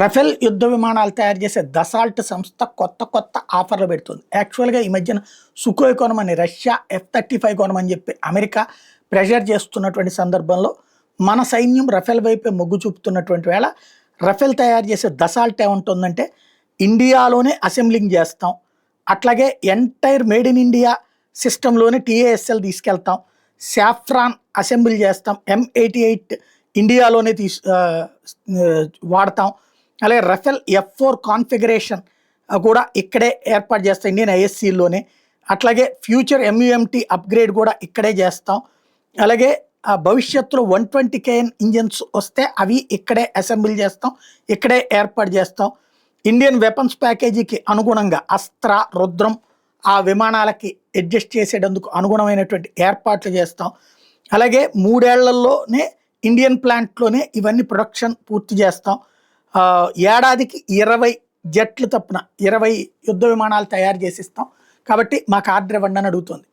Rafale యుద్ధ విమానాలు తయారు చేసే దసాల్ట్ సంస్థ కొత్త ఆఫర్లు పెడుతుంది. యాక్చువల్గా ఈ మధ్యన సుకోయ్ కొనమని రష్యా, F-35 కొనమని చెప్పి అమెరికా ప్రెషర్ చేస్తున్నటువంటి సందర్భంలో మన సైన్యం రఫేల్ వైపే మొగ్గు చూపుతున్నటువంటి వేళ రఫేల్ తయారు చేసే దసాల్ట్ ఏముంటుందంటే ఇండియాలోనే అసెంబ్లింగ్ చేస్తాం, అట్లాగే ఎంటైర్ మేడ్ ఇన్ ఇండియా సిస్టంలోనే TASL తీసుకెళ్తాం, సాఫ్రాన్ అసెంబ్లీ చేస్తాం, M88 ఇండియాలోనే వాడతాం, అలాగే రఫేల్ F4 కాన్ఫిగరేషన్ కూడా ఇక్కడే ఏర్పాటు చేస్తాం ఇండియన్ ISCలోనే, అట్లాగే ఫ్యూచర్ MUMT అప్గ్రేడ్ కూడా ఇక్కడే చేస్తాం, అలాగే భవిష్యత్తులో 120KN ఇంజన్స్ వస్తే అవి ఇక్కడే అసెంబ్లీ చేస్తాం, ఇక్కడే ఏర్పాటు చేస్తాం. ఇండియన్ వెపన్స్ ప్యాకేజీకి అనుగుణంగా అస్త్ర, రుద్రం ఆ విమానాలకి అడ్జస్ట్ చేసేటందుకు అనుగుణమైనటువంటి ఏర్పాట్లు చేస్తాం. అలాగే 3 ఏళ్లలోనే ఇండియన్ ప్లాంట్లోనే ఇవన్నీ ప్రొడక్షన్ పూర్తి చేస్తాం. ఏడాదికి 20 జట్లు తప్పున 20 యుద్ధ విమానాలు తయారు చేసిస్తాం. కాబట్టి మాకు ఆర్డర్ ఇవ్వండి అని అడుగుతుంది.